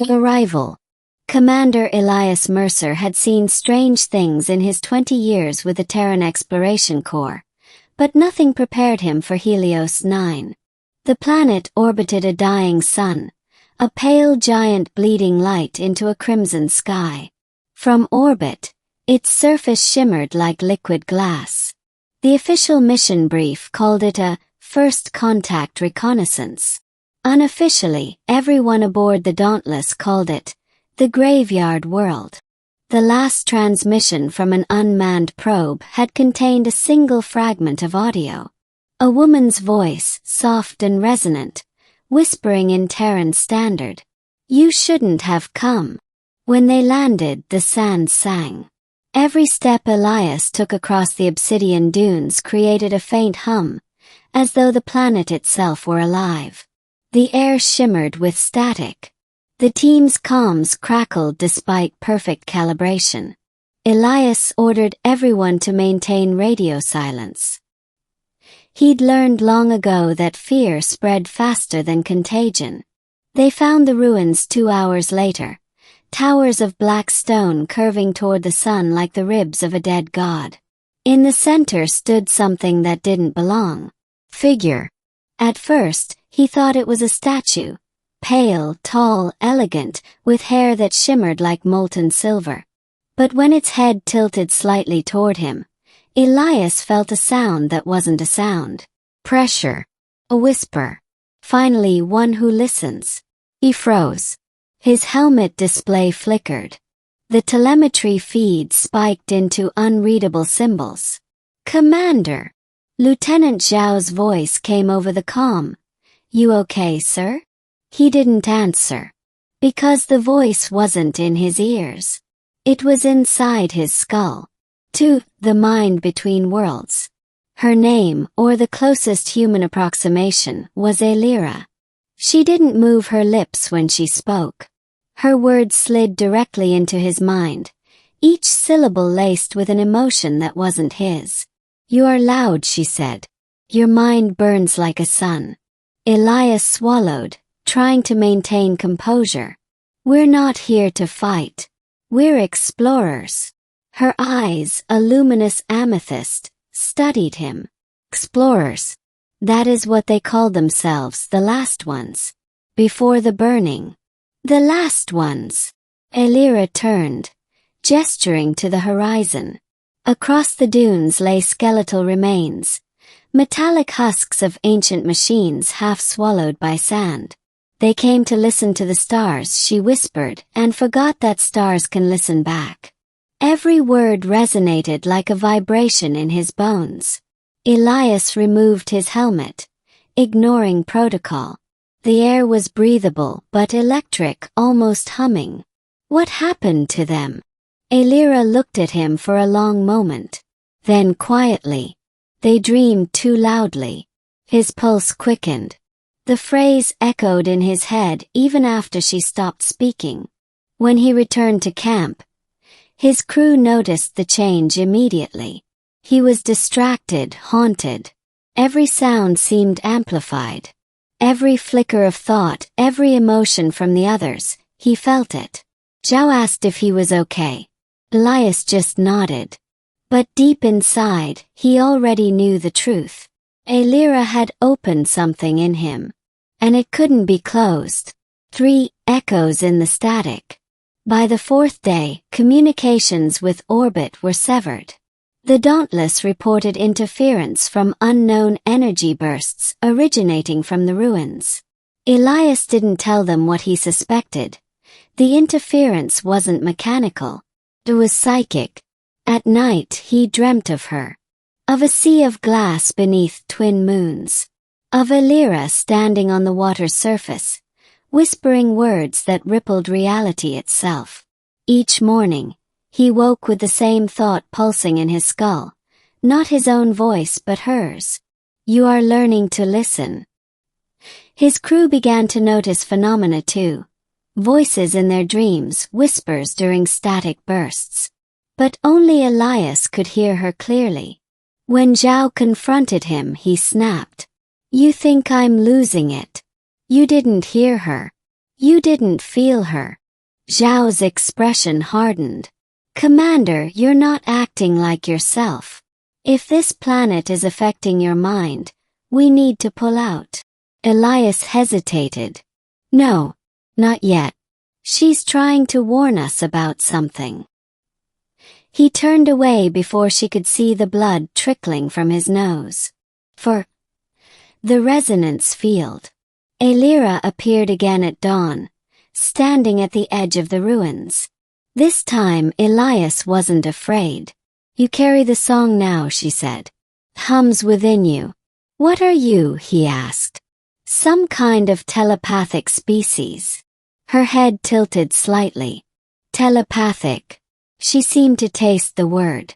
Arrival. Commander Elias Mercer had seen strange things in his 20 years with the Terran Exploration Corps, but nothing prepared him for Helios 9. The planet orbited a dying sun, a pale giant bleeding light into a crimson sky. From orbit, its surface shimmered like liquid glass. The official mission brief called it a first-contact reconnaissance. Unofficially, everyone aboard the Dauntless called it the Graveyard World. The last transmission from an unmanned probe had contained a single fragment of audio. A woman's voice, soft and resonant, whispering in Terran standard, "You shouldn't have come." When they landed, the sand sang. Every step Elias took across the obsidian dunes created a faint hum, as though the planet itself were alive. The air shimmered with static. The team's comms crackled despite perfect calibration. Elias ordered everyone to maintain radio silence. He'd learned long ago that fear spread faster than contagion. They found the ruins 2 hours later, towers of black stone curving toward the sun like the ribs of a dead god. In the center stood something that didn't belong. Figure. At first, he thought it was a statue. Pale, tall, elegant, with hair that shimmered like molten silver. But when its head tilted slightly toward him, Elias felt a sound that wasn't a sound. Pressure. A whisper. Finally, one who listens. He froze. His helmet display flickered. The telemetry feed spiked into unreadable symbols. "Commander!" Lieutenant Zhao's voice came over the comm. "You okay, sir?" He didn't answer. Because the voice wasn't in his ears. It was inside his skull. To the mind between worlds. Her name, or the closest human approximation, was Aelira. She didn't move her lips when she spoke. Her words slid directly into his mind, each syllable laced with an emotion that wasn't his. "You are loud," she said. "Your mind burns like a sun." Elias swallowed, trying to maintain composure. "We're not here to fight. We're explorers." Her eyes, a luminous amethyst, studied him. Explorers. That is what they called themselves, the last ones. Before the burning. The last ones. Aelira turned, gesturing to the horizon. Across the dunes lay skeletal remains, metallic husks of ancient machines half swallowed by sand. "They came to listen to the stars," she whispered, and forgot that stars can listen back. Every word resonated like a vibration in his bones. Elias removed his helmet, ignoring protocol. The air was breathable but electric, almost humming. What happened to them? Aelira looked at him for a long moment. Then quietly. "They dreamed too loudly." His pulse quickened. The phrase echoed in his head even after she stopped speaking. When he returned to camp, his crew noticed the change immediately. He was distracted, haunted. Every sound seemed amplified. Every flicker of thought, every emotion from the others, he felt it. Zhao asked if he was okay. Elias just nodded. But deep inside, he already knew the truth. Aelira had opened something in him. And it couldn't be closed. 3 echoes in the static. By the 4th day, communications with orbit were severed. The Dauntless reported interference from unknown energy bursts originating from the ruins. Elias didn't tell them what he suspected. The interference wasn't mechanical. It was psychic. At night he dreamt of her. Of a sea of glass beneath twin moons. Of Aelira standing on the water's surface, whispering words that rippled reality itself. Each morning, he woke with the same thought pulsing in his skull. Not his own voice but hers. "You are learning to listen." His crew began to notice phenomena too. Voices in their dreams, whispers during static bursts. But only Elias could hear her clearly. When Zhao confronted him, he snapped. "You think I'm losing it? You didn't hear her. You didn't feel her. Zhao's expression hardened. Commander, you're not acting like yourself. If this planet is affecting your mind, we need to pull out. Elias hesitated. No, not yet. She's trying to warn us about something. He turned away before she could see the blood trickling from his nose. For the resonance field. Aelira appeared again at dawn, standing at the edge of the ruins. This time Elias wasn't afraid. You carry the song now, she said. Hums within you. What are you? He asked. Some kind of telepathic species. Her head tilted slightly. Telepathic. She seemed to taste the word.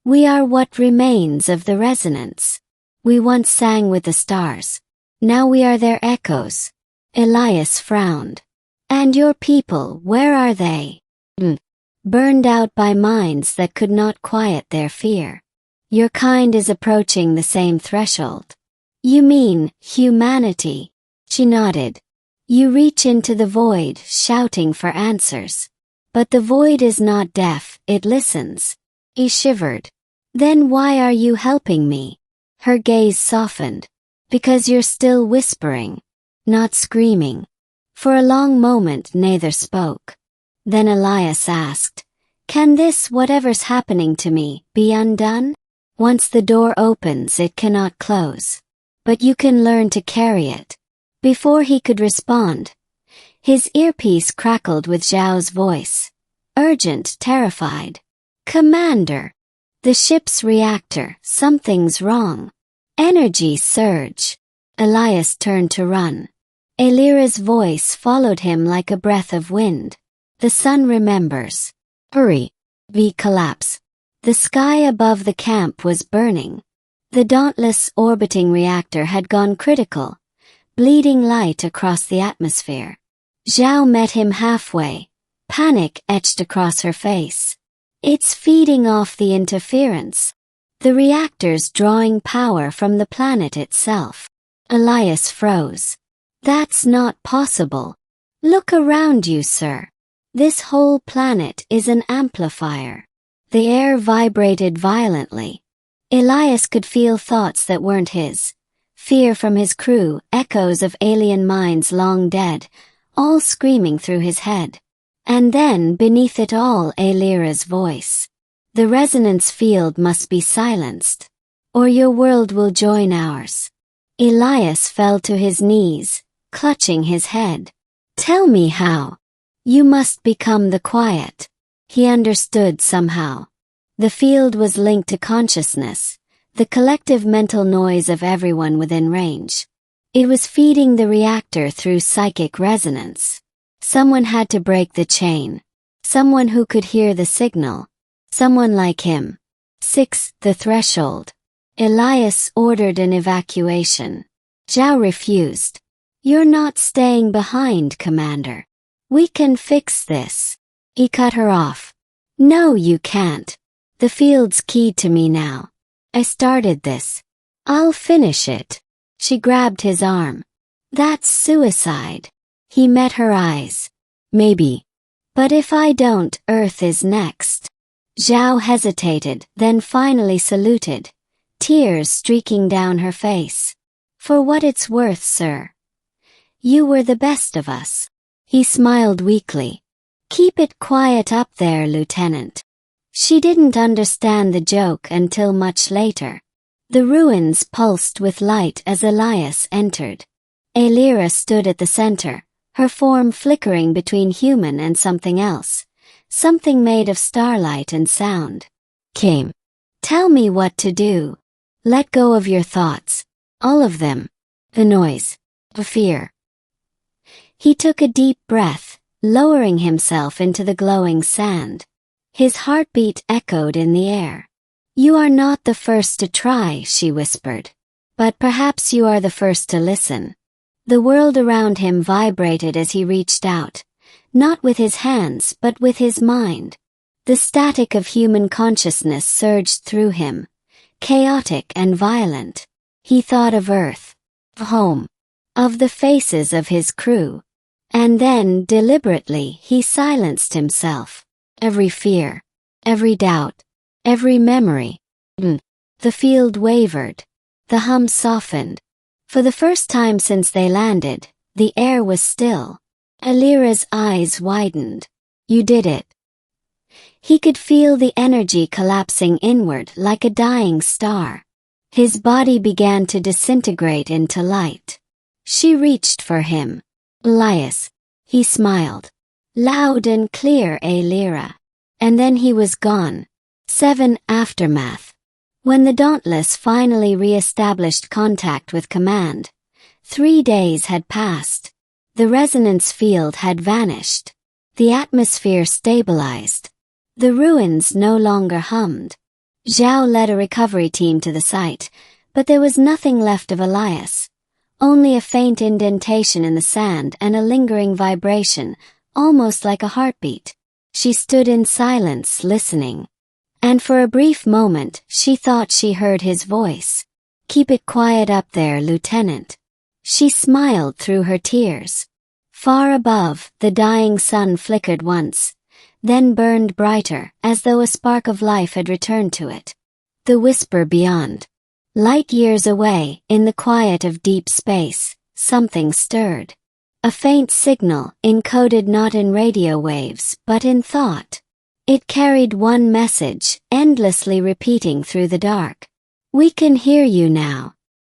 We are what remains of the resonance. We once sang with the stars. Now we are their echoes. Elias frowned. And your people, where are they? Burned out by minds that could not quiet their fear. Your kind is approaching the same threshold. You mean, humanity? She nodded. You reach into the void, shouting for answers. But the void is not deaf, it listens. He shivered. Then why are you helping me? Her gaze softened. Because you're still whispering, not screaming. For a long moment neither spoke. Then Elias asked, Can this, whatever's happening to me, be undone? Once the door opens it cannot close. But you can learn to carry it. Before he could respond, his earpiece crackled with Zhao's voice. Urgent, terrified. Commander! The ship's reactor, something's wrong. Energy surge. Elias turned to run. Aelira's voice followed him like a breath of wind. The sun remembers. Hurry. V collapse. The sky above the camp was burning. The dauntless orbiting reactor had gone critical, bleeding light across the atmosphere. Zhao met him halfway. Panic etched across her face. It's feeding off the interference. The reactor's drawing power from the planet itself. Elias froze. That's not possible. Look around you, sir. This whole planet is an amplifier. The air vibrated violently. Elias could feel thoughts that weren't his. Fear from his crew, echoes of alien minds long dead, all screaming through his head. And then, beneath it all, Aelira's voice. The resonance field must be silenced, or your world will join ours. Elias fell to his knees, clutching his head. Tell me how. You must become the quiet. He understood somehow. The field was linked to consciousness, the collective mental noise of everyone within range. It was feeding the reactor through psychic resonance. Someone had to break the chain. Someone who could hear the signal. Someone like him. 6. The threshold. Elias ordered an evacuation. Zhao refused. You're not staying behind, Commander. We can fix this. He cut her off. No, you can't. The field's key to me now. I started this. I'll finish it. She grabbed his arm. That's suicide. He met her eyes. Maybe. But if I don't, Earth is next. Zhao hesitated, then finally saluted, tears streaking down her face. For what it's worth, sir. You were the best of us. He smiled weakly. Keep it quiet up there, Lieutenant. She didn't understand the joke until much later. The ruins pulsed with light as Elias entered. Aelira stood at the center, her form flickering between human and something else. Something made of starlight and sound. Came. Tell me what to do. Let go of your thoughts. All of them. The noise. The fear. He took a deep breath, lowering himself into the glowing sand. His heartbeat echoed in the air. You are not the first to try, she whispered. But perhaps you are the first to listen. The world around him vibrated as he reached out. Not with his hands, but with his mind. The static of human consciousness surged through him, chaotic and violent. He thought of Earth, home, of the faces of his crew. And then, deliberately, he silenced himself. Every fear, every doubt, every memory. The field wavered. The hum softened. For the first time since they landed, the air was still. Aelira's eyes widened. You did it. He could feel the energy collapsing inward like a dying star. His body began to disintegrate into light. She reached for him. Elias. He smiled. Loud and clear, Aelira. And then he was gone. 7. Aftermath. When the Dauntless finally re-established contact with Command, 3 days had passed. The resonance field had vanished. The atmosphere stabilized. The ruins no longer hummed. Zhao led a recovery team to the site, but there was nothing left of Elias. Only a faint indentation in the sand and a lingering vibration, almost like a heartbeat. She stood in silence, listening. And for a brief moment, she thought she heard his voice. Keep it quiet up there, Lieutenant. She smiled through her tears. Far above, the dying sun flickered once, then burned brighter, as though a spark of life had returned to it. The whisper beyond. Light years away, in the quiet of deep space, something stirred. A faint signal, encoded not in radio waves, but in thought. It carried one message, endlessly repeating through the dark. We can hear you now.